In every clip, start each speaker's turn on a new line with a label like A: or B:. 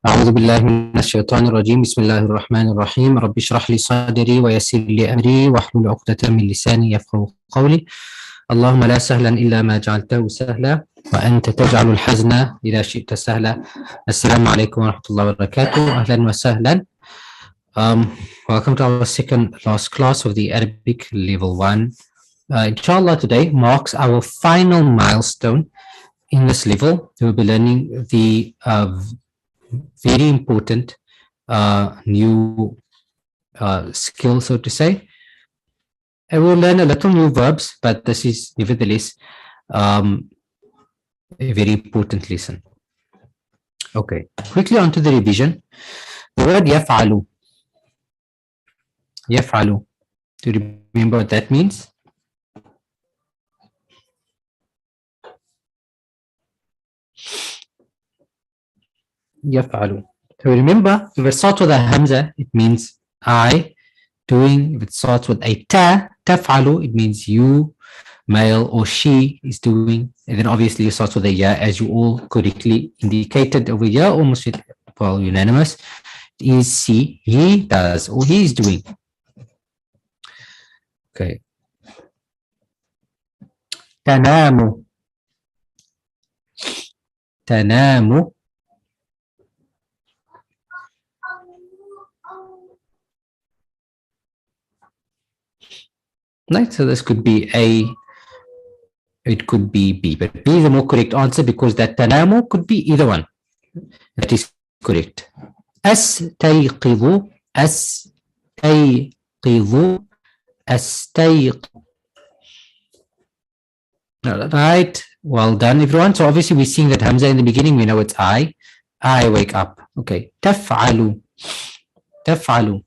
A: أعوذ بالله من الشيطان الرجيم. بسم الله الرحمن الرحيم. رب اشرح لي صدري ويسر لي أمري واحلل عقدة من لساني يفقهوا قولي. اللهم لا سهلا إلا ما جعلته سهلا وأنت تجعل الحزن إذا شئت سهلا. السلام عليكم ورحمة الله وبركاته. أهلا وسهلا. Welcome to our second last class of the Arabic level 1. Inshallah, today marks our final milestone in this level. We'll be learning the very important new skill, so to say. And we'll learn a little new verbs, but this is nevertheless a very important lesson. Okay, quickly onto the revision. The word يفعل. يفعل. Do you remember what that means? يفعل. So remember, if it starts with a hamza, it means I doing. If it starts with a ta, تفعل, it means you, male, or she is doing. And then obviously it starts with a ya, as you all correctly indicated over here, almost well unanimous. It is he does, or he is doing. Okay. تنام. تنام. Right, so this could be A, it could be B, but B is the more correct answer because that tanamu could be either one. That is correct. أستيقظ. أستيقظ. أستيقظ. Right, well done everyone. So obviously we're seeing that hamza in the beginning, we know it's I wake up. Okay, تفعل. تفعل.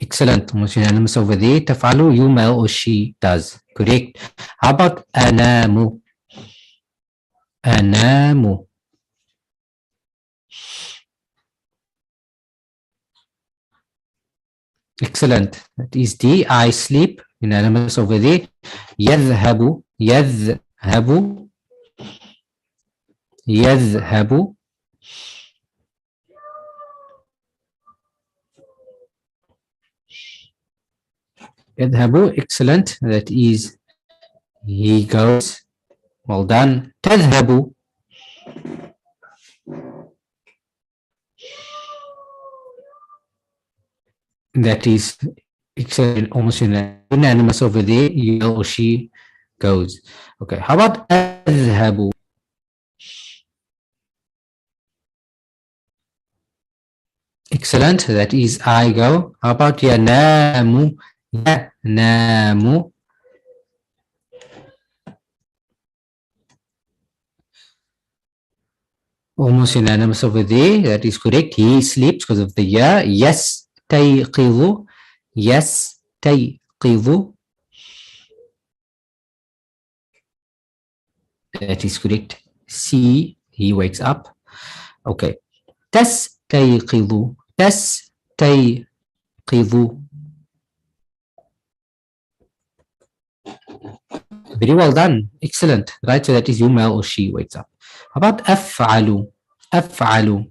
A: Excellent. Almost unanimous over there. تفعل, you, male, or she does. Correct. How about أنام? أنام. Excellent. That is D. I sleep. Unanimous over there. يذهب. يذهب. يذهب. يذهب. Excellent. That is he goes. Well done. تذهب. That is excellent. Almost unanimous over there. You or she goes. Okay. How about أذهب? Excellent. That is I go. How about ينام? ينام. Almost unanimous over there. That is correct. He sleeps because of the ya. يستيقظ. يستيقظ. That is correct. C. He wakes up. Okay. تستيقظ. تستيقظ. Very well done. Excellent. Right, so that is you, male, or she wakes up. How about أفعل? أفعل.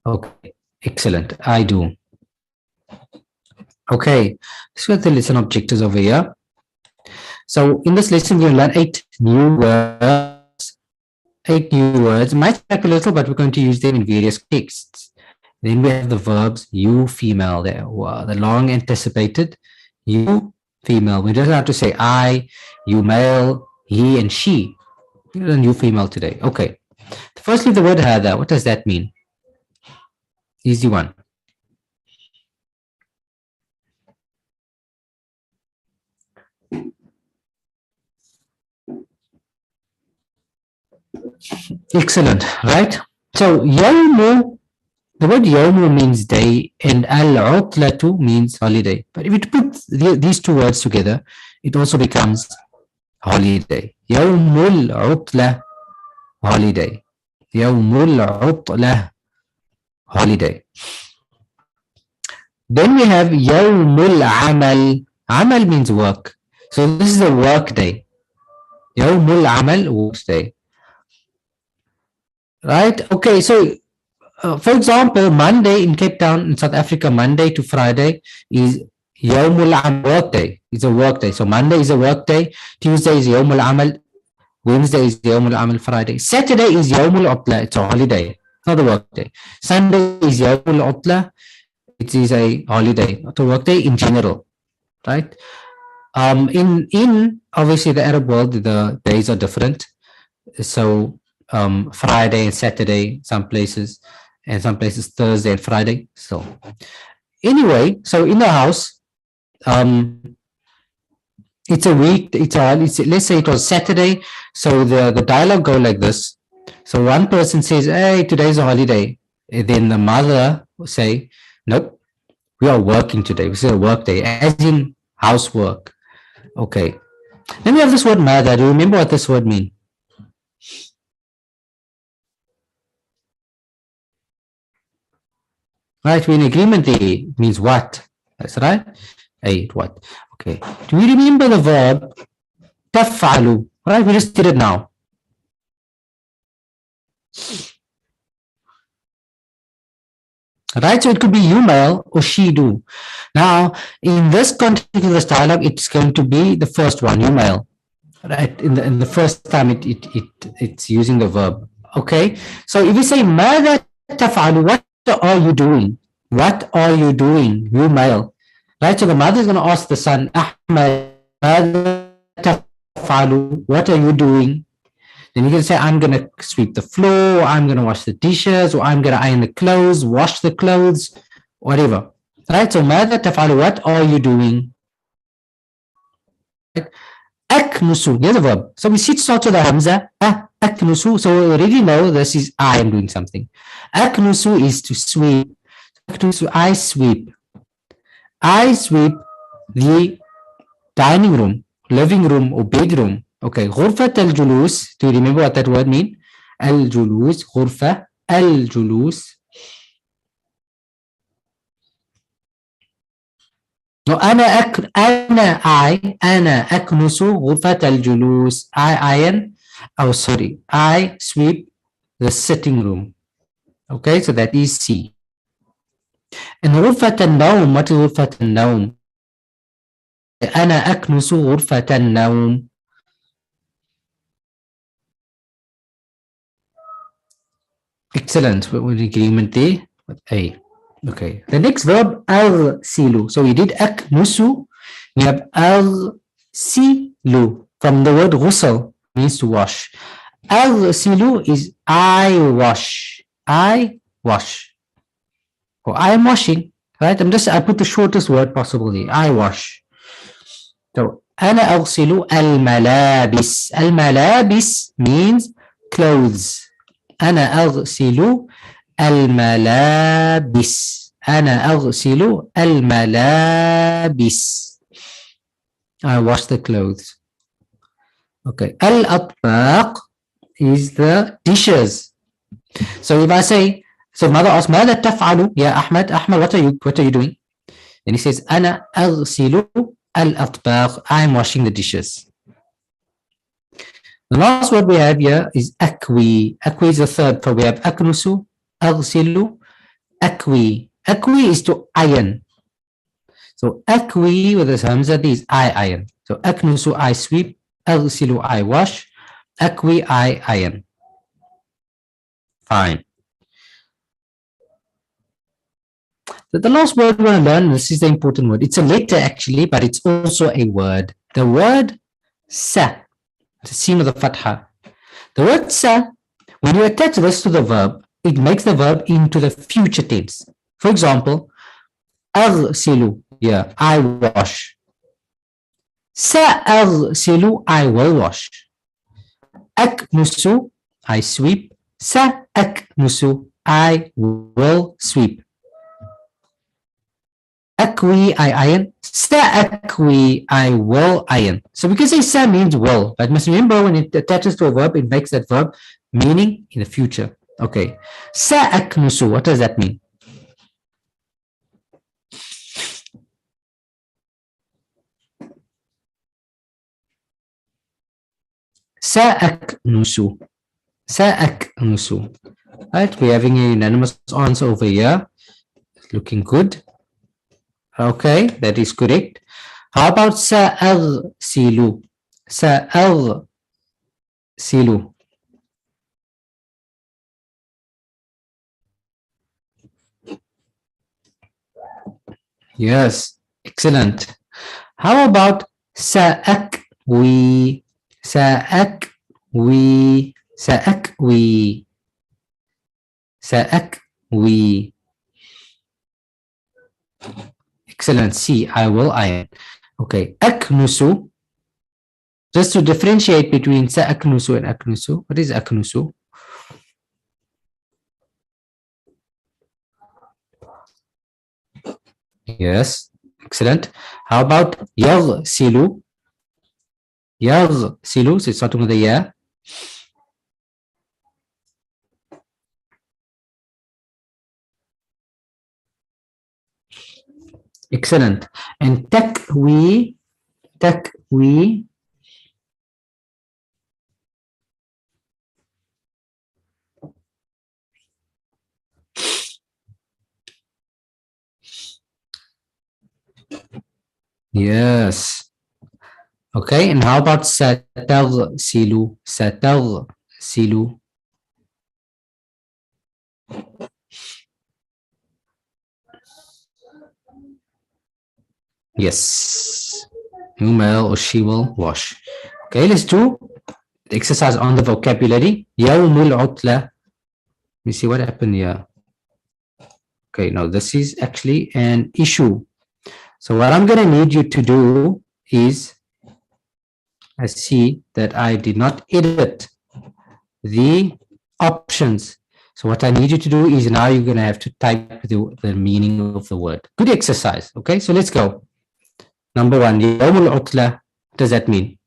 A: Okay, excellent. I do. Okay, let's get the lesson objectives over here. So in this lesson, we're going to learn 8 new words. 8 new words. It might take a little, but we're going to use them in various texts. Then we have the verbs you, female there. Wow, the long anticipated you, female. We don't have to say I, you, male, he, and she. We're on you, female today. Okay. Firstly, the word hada. What does that mean? Easy one. Excellent, right? So yawmu, the word yawmu means day and al-utlatu means holiday. But if you put these two words together, it also becomes holiday. Yawmul utla, holiday. يوم العطلة, holiday. Then we have يوم العمل. عمل means work. So this is a work day. يوم العمل, work day. Right? Okay, so for example, Monday in Cape Town in South Africa, Monday to Friday is يوم العمل, work day. It's a work day. So Monday is a work day. Tuesday is يوم العمل. Wednesday is يوم العمل. Friday. Saturday is يوم العطلة. It's a holiday, not a work day. Sunday is يوم العطلة. It is a holiday, not a work day in general, right? In obviously the Arab world, the days are different. So Friday and Saturday, some places, and some places Thursday and Friday. So anyway, so in the house, it's a week. Let's say it was Saturday. So the dialogue go like this. So one person says, "Hey, today's a holiday." And then the mother will say, "Nope, we are working today. This is a work day, as in housework." Okay. Then we have this word mother. Do you remember what this word means? Right, we're in agreement there. It means what? That's right. Hey, what? Okay. Do we remember the verb تفعل? Right, we just did it now. Right, so it could be you male or she do. Now, in this context of this dialogue, it's going to be the first one, you male. Right, in the first time it's using the verb. Okay, so if you say ماذا تفعل, what are you doing? What are you doing, you male? Right, so the mother is going to ask the son, أحمد ماذا تفعل? What are you doing? Then you can say, I'm going to sweep the floor, or I'm going to wash the dishes, or I'm going to iron the clothes, wash the clothes, whatever. Right? So, ماذا تفعل? What are you doing? Right? أكنس, here's a verb. So we see it starts with the hamza. أكنس. So we already know this is I am doing something. أكنس is to sweep. أكنس, I sweep. I sweep the dining room, living room, or bedroom. Okay, غرفة الجلوس. Do you remember what that word means? الجلوس, غرفة الجلوس. No, أنا أكنس غرفة الجلوس. I sweep the sitting room. Okay, so that is C. And غرفة النوم, what is غرفة النوم? أنا أكنس غرفة النوم. Excellent. We're in agreement there with A. Okay. The next verb, أغسل. So we did أكنس. We have أغسل from the word غسل, means to wash. أغسل is I wash. I wash. Or I am washing. Right? I put the shortest word possible here. I wash. So أنا أغسل الملابس. الملابس means clothes. أنا أغسل الملابس. أنا أغسل الملابس. I wash the clothes. Okay. الأطباق is the dishes. So if I say, so mother asks, ماذا تفعل يا أحمد? Ahmed, what are you doing? And he says, أنا أغسل الأطباق. I'm washing the dishes. The last word we have here is أكوي. أكوي is the third. So we have أكنس, أغسل, أكوي. أكوي is to iron. So أكوي with this hamza is I iron. So أكنس, I sweep. أغسل, I wash. أكوي, I iron. Fine. So the last word we're going to learn, this is the important word. It's a letter actually, but it's also a word. The word sa. The sin of the fatha. The word sa, when you attach this to the verb, it makes the verb into the future tense. For example, أغسل, yeah, I wash. سأغسل, I will wash. أكنس, I sweep. سأكنس, I will sweep. أكوي, I iron. سأكوي, I will iron. So we can say sa means will, but must remember when it attaches to a verb, it makes that verb meaning in the future. Okay. Sa'aknusu, what does that mean? Sa'aknusu. Sa'aknusu. Right, we're having a unanimous answer over here. Looking good. Okay, that is correct. How about sa'aghsilu? Sa'aghsilu. Yes, excellent. How about sa'akwi? Sa'akwi. Sa'akwi. Sa'akwi. Excellent. C, I will iron. Okay. Aknusu. Just to differentiate between sa'aknusu and aknusu. What is aknusu? Yes. Excellent. How about yaghsilu? Yaghsilu. So it's starting with a ya. Excellent. And takwi. Takwi. Yes. Okay. And how about sataghsilu? Sataghsilu. Yes. You will or she will wash. Okay, let's do the exercise on the vocabulary. Yawmul utla. Let me see what happened here. Okay, now this is actually an issue. So what I'm going to need you to do is, I see that I did not edit the options. So what I need you to do is now you're going to have to type the meaning of the word. Good exercise. Okay, so let's go. Number one, Yawmul utla. What does that mean?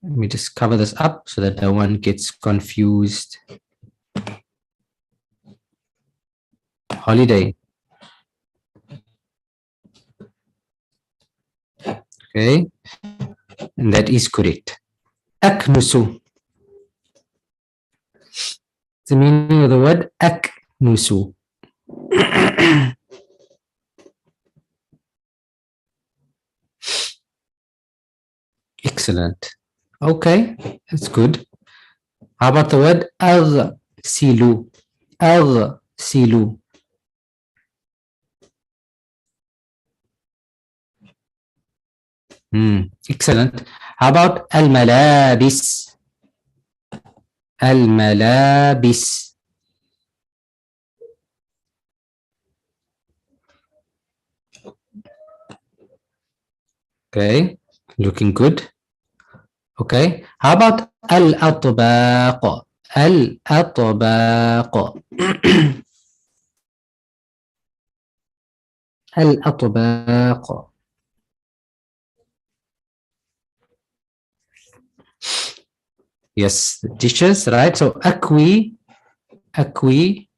A: Let me just cover this up so that no one gets confused. Holiday. Okay, and that is correct. Aknusu. The meaning of the word aknusu. Excellent. Okay, that's good. How about the word aghsilu? Aghsilu. Excellent. How about al-malabis? Al-malabis. Okay, looking good. Okay, how about al-atbaq? Al-atbaq. Al-atbaq. Yes, dishes, right? So akwi, akwi.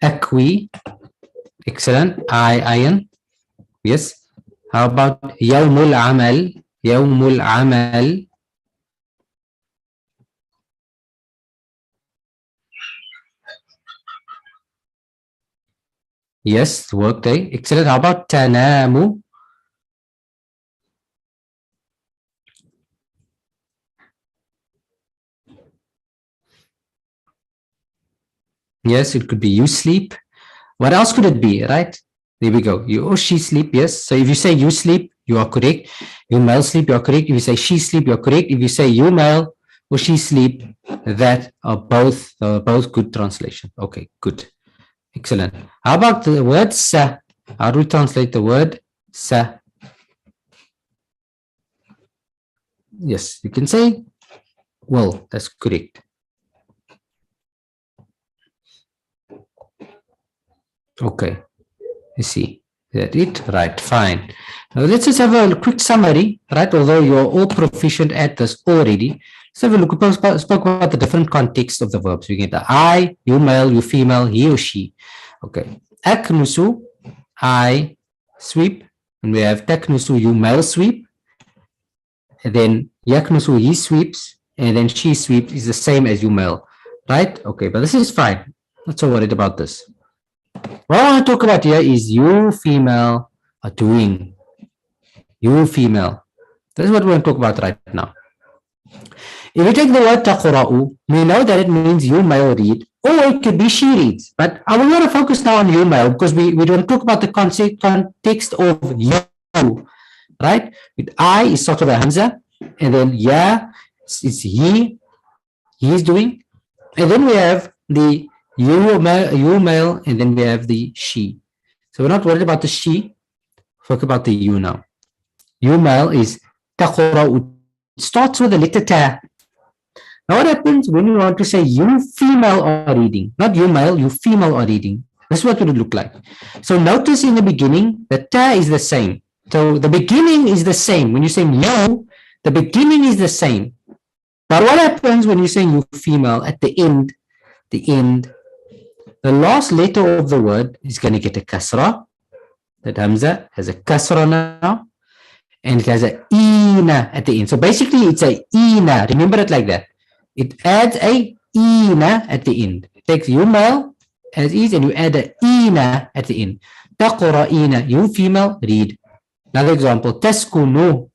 A: Akwi. Excellent. Iron. Yes. How about yawmul amal? Yawmul amal. Yes, work day. Excellent. How about tanamu? Yes, it could be you sleep. What else could it be, right? There we go. You or she sleep, yes. So if you say you sleep, you are correct. You male sleep, you are correct. If you say she sleep, you are correct. If you say you male or she sleep, that are both good translation. Okay, good. Excellent. How about the word sa? How do we translate the word sa? Yes, you can say well, that's correct. Okay. You see. Is that it? Right, fine. Now let's just have a quick summary, right? Although you're all proficient at this already, let's have a look. We spoke about the different context of the verbs. We get the I, you male, you female, he or she. Okay. Aknusu, I sweep. And we have taknusu, you male sweep. And then yaknusu, he sweeps. And then she sweeps is the same as you male. Right? Okay, but this is fine. Not so worried about this. What I want to talk about here is you female are doing. You female. This is what we're going to talk about right now. If we take the word taqra'u, we know that it means you male read, or it could be she reads. But I want to focus now on you male because we don't talk about the context of you, right? With I is sort of a hamza, and then ya is he is doing, and then we have the you male, and then we have the she. So we're not worried about the she. Talk about the you now. You male is taqra'u. It starts with the letter ta. Now what happens when you want to say you female are reading? Not you male, you female are reading. This is what it would look like. So notice in the beginning, the ta is the same. So the beginning is the same. When you say you, the beginning is the same. But what happens when you say you female at the end, the last letter of the word is going to get a kasra. That hamza has a kasra now. And it has a ina at the end. So basically it's a ina. Remember it like that. It adds a ina at the end. It takes you male as is and you add a ina at the end. Taqra'ina, you female read. Another example, taskunu,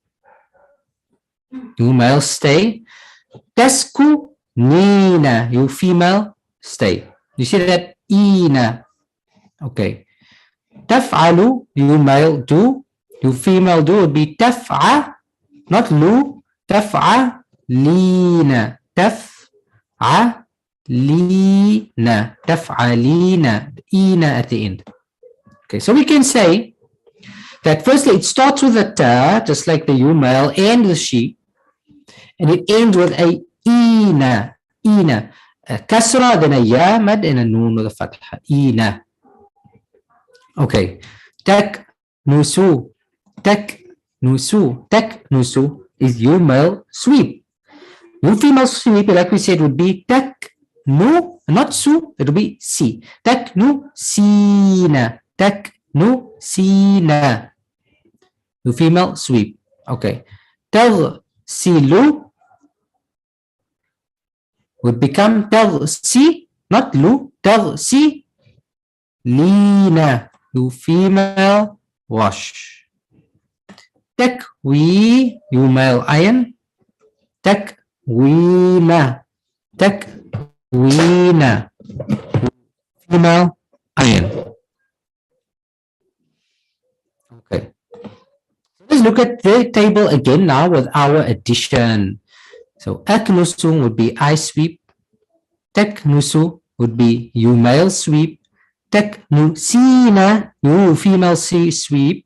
A: you male stay. Taskunina, you female stay. You see that ina. Okay. Taf'alu, you male do. You female do would be taf'a, not lu, taf'a lina, taf'a lina, taf'a lina, ina at the end. Okay, so we can say that firstly it starts with a ta, just like the you male and the she, and it ends with a ina, a kasra, then a ya mad, and a noon with a fatha, ina. Okay, taknusu. Taknusu is you male sweep. You female sweep, like we said, would be taknu, not su, it would be si. Taknu sina. Taknu sina. You female sweep. Okay. Taghsilu would become taghsi, not lu, taghsi lina. You female wash. Takwi, you male iron. Takwina. Takwina. Female iron. Okay. Let's look at the table again now with our addition. So aknusu would be I sweep. Taknusu would be you male sweep. Taknusina, you female sweep.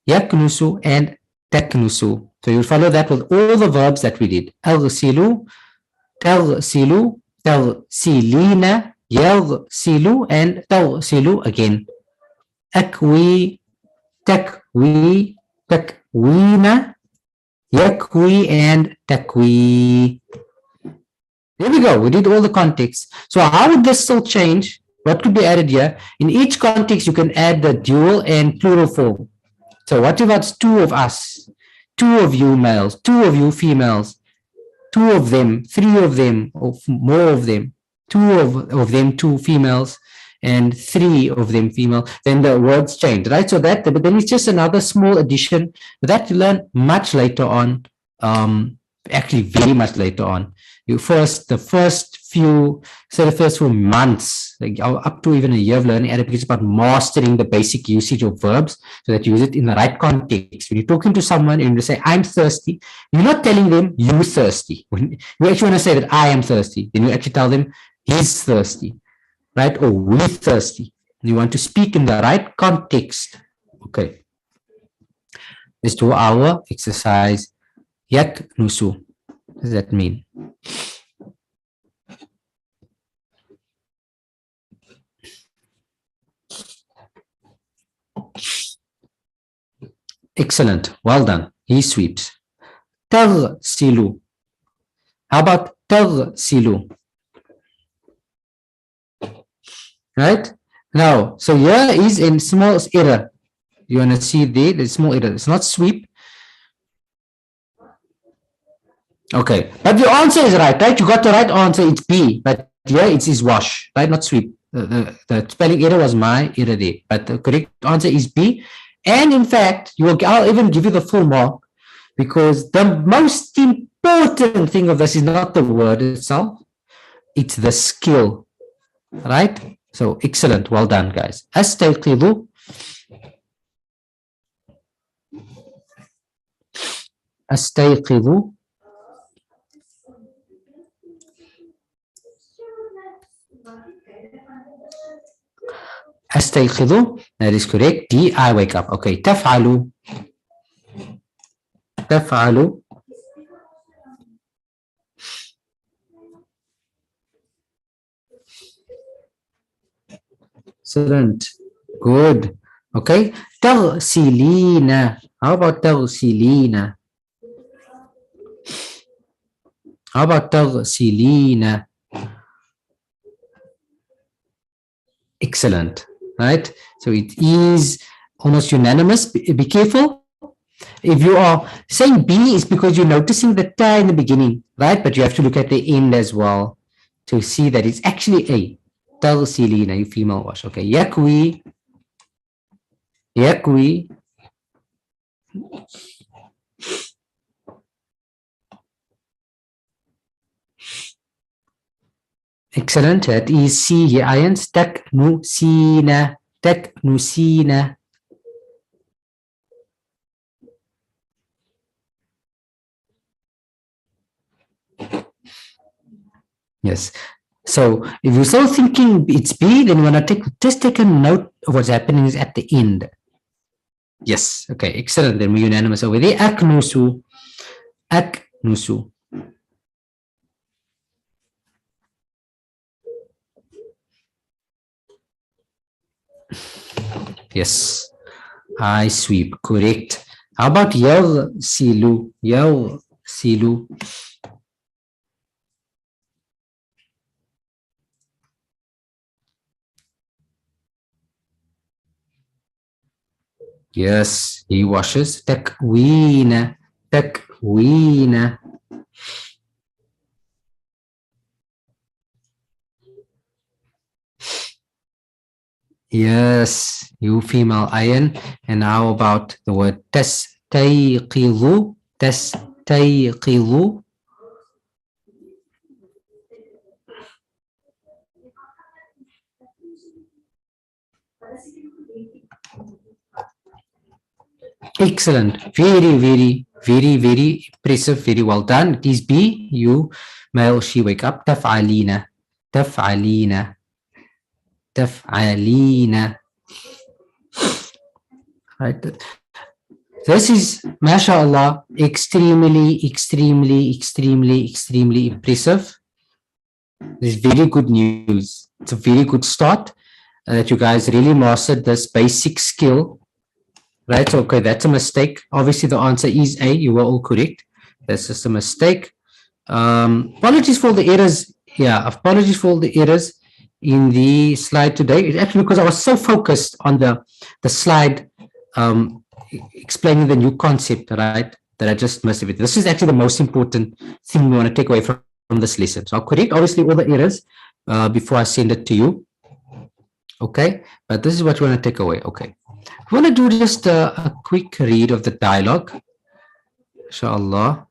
A: Yaknusu and taknusu. So you follow that with all the verbs that we did. Aghsilu, taghsilu, taghsilina, yaghsilu, and taghsilu again. Akwi, takwi, takwina, yakwi, and takwi. There we go. We did all the context. So how would this still change? What could be added here? In each context, you can add the dual and plural form. So what about two of us, two of you males, two of you females, two of them, three of them, or more of them, two of them, two females, and three of them female, then the words change, right? So that, but then it's just another small addition that you learn much later on, actually very much later on. The first few months, like up to even a year of learning Arabic, is about mastering the basic usage of verbs so that you use it in the right context. When you're talking to someone and you say, I'm thirsty, you're not telling them you're thirsty. When you actually want to say that I am thirsty, then you actually tell them he's thirsty, right? Or we're thirsty. You want to speak in the right context. Okay. Let's do our exercise. Yaknusu. What does that mean? Excellent. Well done. He sweeps. تغسل. How about تغسل? Right? Now, so here is a small error. You want to see there, the small error. It's not sweep. Okay. But your answer is right, right? You got the right answer. It's B. But here it is wash, right? Not sweep. The spelling error was my error there. But the correct answer is B. And in fact, I'll even give you the full mark because the most important thing of this is not the word itself. It's the skill, right? So excellent. Well done, guys. أستيقظ. أستيقظ. أستيقظ. That is correct. D, I wake up. Okay. تفعل. تفعل. Excellent. Good. Okay. تغسلين. How about تغسلين? How about تغسلين? Excellent. Right? So it is almost unanimous. Be careful. If you are saying B, it's because you're noticing the ta in the beginning, right? But you have to look at the end as well to see that it's actually A. تغسلين, you female wash. Okay. يكوي. يكوي. Excellent. That is C here, irons. تكنسين. تكنسين. Yes. So if you're still thinking it's B, then you want to just take a note of what's happening is at the end. Yes. Okay. Excellent. Then we're unanimous over there. أكنس. أكنس. Yes. I sweep. Correct. How about يغسل? يغسل. Yes, he washes. تكوين. تكوين. Yes, you female iron. And how about the word تستيقظ? تستيقظ. Excellent. Very impressive. Very well done. It is B. You, male, she, wake up. تفعلين. تفعلين. تفعلين. Right. This is, mashallah, extremely impressive. This is very good news. It's a very good start that you guys really mastered this basic skill. Right, so, okay, that's a mistake. Obviously, the answer is A. You were all correct. That's just a mistake. Apologies for the errors. Yeah, apologies for the errors in the slide today. It's actually because I was so focused on the slide explaining the new concept, right, that I just missed everything. This is actually the most important thing we want to take away from this lesson. So I'll correct, obviously, all the errors before I send it to you. Okay, but this is what we want to take away. Okay. I want to do just a quick read of the dialogue. Inshallah.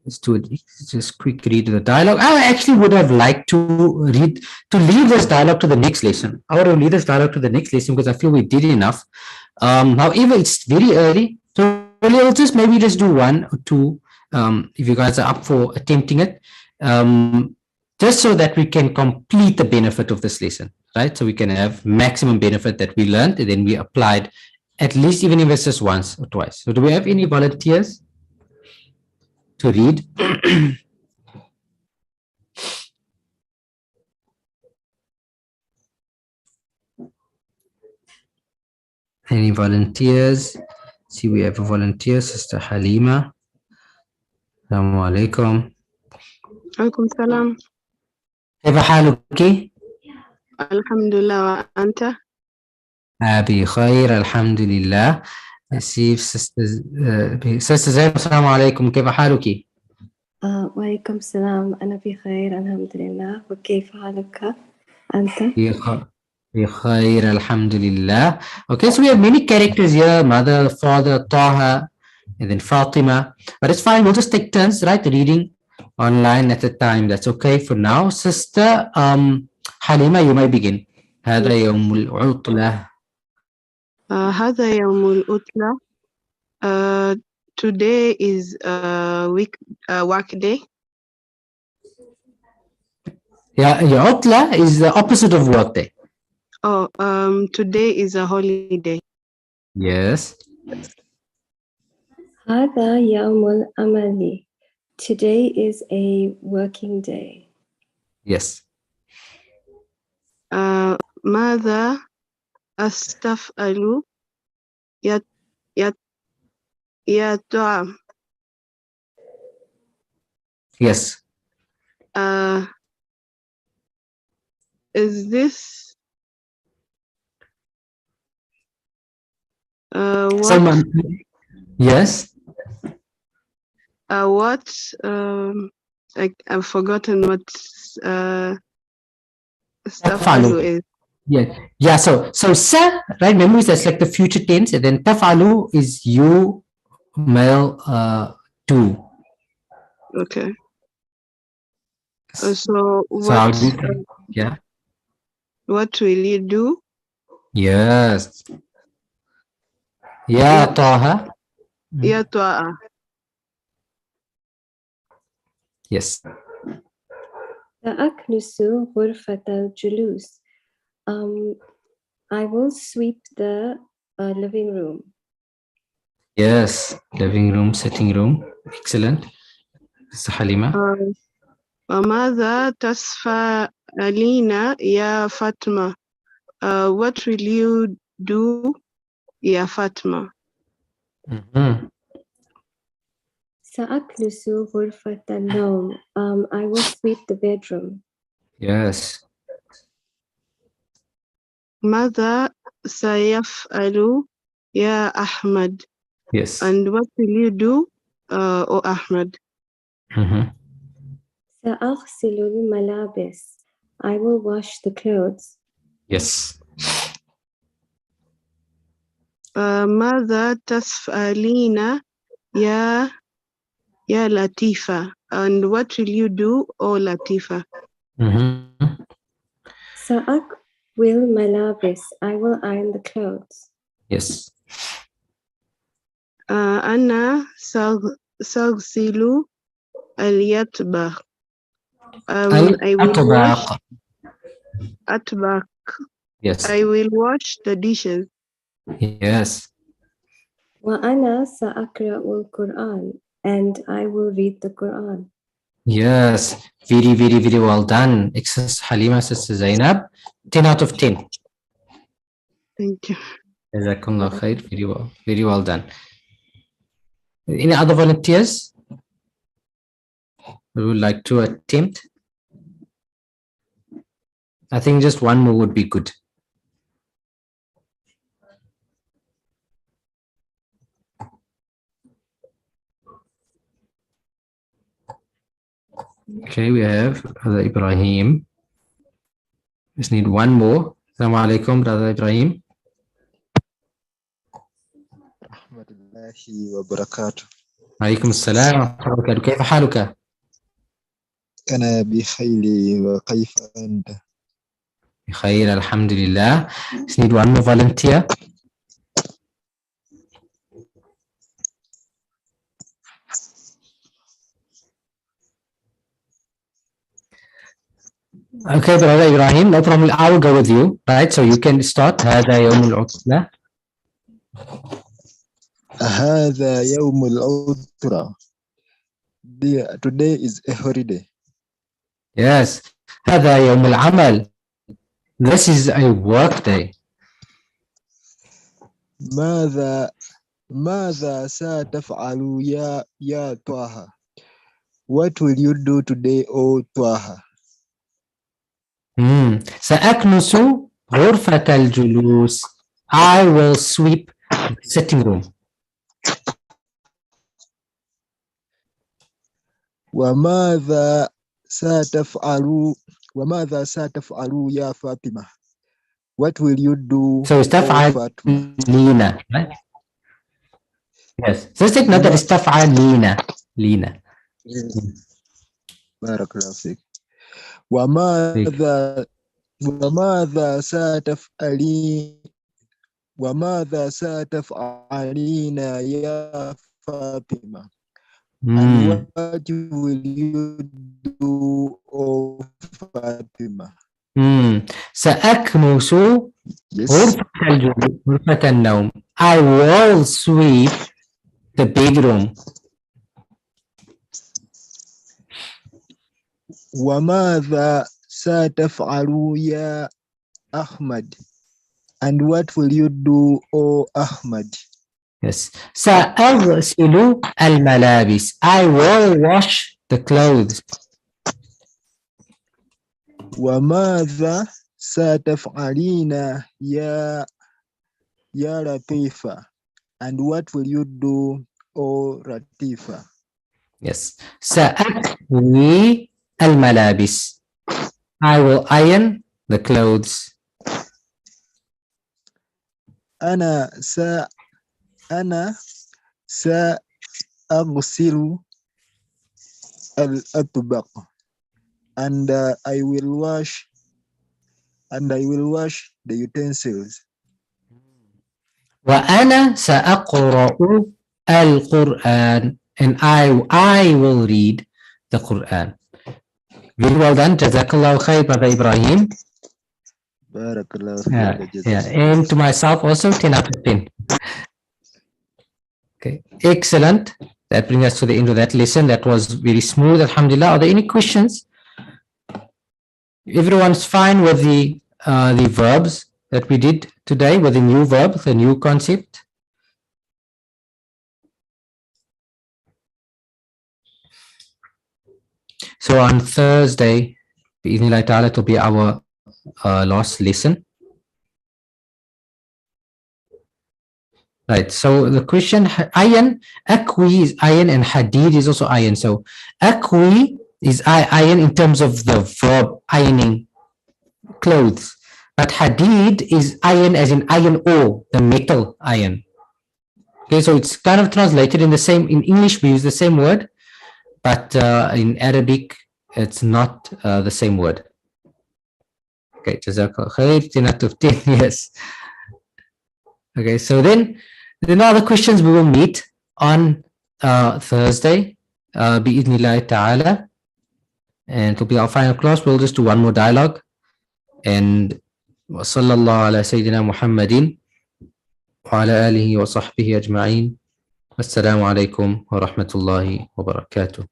A: Let's do it. Just quick read of the dialogue. I actually would have liked to leave this dialogue to the next lesson. I would have leave this dialogue to the next lesson because I feel we did enough. However, it's very early. So we'll just maybe just do one or two if you guys are up for attempting it. Just so that we can complete the benefit of this lesson, right? So we can have maximum benefit that we learned and then we applied at least even if it's just once or twice. So do we have any volunteers to read? Any volunteers? See, we have a volunteer, Sister Halima. Assalamu alaikum.
B: عليكم السلام.
A: كيف حالك؟
B: الحمد لله وأنت؟
A: بخير الحمد لله. See, Sister Zainab, Assalamu alaikum. كيف حالك؟
C: وعليكم السلام. أنا بخير الحمد لله. وكيف حالك أنت؟
A: بخير الحمد لله. Okay, so we have many characters here: mother, father, Taha, and then Fatima. But it's fine. We'll just take turns, right? Reading online at a time. That's okay for now. Sister Halima, you may begin. هذا يوم العطلة.
B: هذا يوم العطلة. Today is work day.
A: Yeah, عطلة is the opposite of work day.
B: Oh, today is a holiday.
A: Yes.
C: هذا يوم العمل. Today is a working day.
A: Yes.
B: ماذا أستفعل يا طعام.
A: Yes.
B: Is this what?
A: Someone. Yes.
B: What? I've forgotten what تفعل is.
A: Yeah. So sa, right? Remember, that's like the future tense, and then tafalu is you male do.
B: Okay. So
A: how
B: what?
A: do you yeah.
B: What will you do?
A: Yes. Yeah, Taha.
B: يا طه.
A: Yes.
C: سأكنس غرفة الجلوس. I will sweep the living room.
A: Yes. Living room, sitting room. Excellent. Sister Halima.
B: ماذا تفعلين يا فاطمة? What will you do, يا فاطمة?
C: سأكنس غرفة النوم. I will sweep the bedroom.
A: Yes.
B: ماذا سيفعل يا أحمد?
A: Yes.
B: And what will you do, O Ahmed?
C: سأغسل الملابس. I will wash the clothes.
A: Yes.
B: ماذا تفعلين يا لطيفة? And what will you do, O لطيفة?
C: سأكوي الملابس. I will iron the clothes.
A: Yes.
B: أنا سأغسل اليطبخ. I will wash أطبخ.
A: Yes.
B: I will wash the dishes.
A: Yes.
C: وأنا سأقرأ القرآن. And I will read the Quran.
A: Yes. Very, very, very well done. Sister Halima, Sister Zainab. 10 out of 10.
B: Thank you.
A: Jazakumullah khair. Very well. Very well done. Any other volunteers who would like to attempt? I think just one more would be good. Okay, we have Brother Ibrahim. Just need one more. Assalamu alaikum, Brother Ibrahim.
D: Rahmatullahi wa barakatuh.
A: Alaikum assalam wa rahmatullahi wa barakatuh. كيف حالك؟
D: أنا بخير وكيف أنت؟
A: بخير الحمد لله. Just need one more volunteer. Okay, Brother Ibrahim, no problem. I will go with you, right? So you can start. هذا يوم العطلة.
D: هذا يوم العطلة. Today is a holiday.
A: Yes. هذا يوم العمل. This is a work day.
D: ماذا ستفعل يا طه? What will you do today, O طه?
A: سأكنس غرفة الجلوس. I will sweep the sitting room.
D: وماذا ستفعل يا فاطمة? What will you do,
A: So استفعل
D: Fatima?
A: لينا. Yes. So it's not that استفعل لينا.
D: بارك الله فيك. وماذا ستفعلين يا فاطمة? And what will you do, O Fatima?
A: سأكنس
D: Yes.
A: غرفة النوم. I will sweep the bedroom.
D: وماذا ستفعل يا أحمد? And what will you do, O Ahmad?
A: Yes. سأغسل الملابس. I will wash the clothes.
D: وماذا ستفعلين يا لطيفة? And what will you do, O Latifa?
A: Yes. سأكوي الملابس. I will iron the clothes.
D: أنا سأغسل الأطباق. And I will wash the utensils.
A: وأنا سأقرأ القرآن. And I will read the Quran. Very well done. Jazakallah khair, Brother Ibrahim.
D: Barakallah.
A: And to myself also, 10 out of 10. Okay, excellent. That brings us to the end of that lesson. That was very smooth, alhamdulillah. Are there any questions? Everyone's fine with the verbs that we did today, with the new verb, the new concept? So on Thursday, bi'idhnillah ta'ala, to be our last lesson. Right, so the question, ayan, akwi is ayan and hadid is also ayan. So akwi is ayan in terms of the verb ironing clothes, but hadid is iron as in iron ore, the metal iron. Okay, so it's kind of translated in the same, in English we use the same word, but in Arabic it's not the same word. Okay, jazakallah khair, 10 out of 10, yes. Okay, so then other questions we will meet on Thursday, bi'idhnillah ta'ala, and it will be our final class. We'll just do one more dialogue. And wa sallallahu ala sayyidina Muhammadin wa ala alihi wa sahbihi ajma'in. Assalamu alaikum wa rahmatullahi wa barakatuh.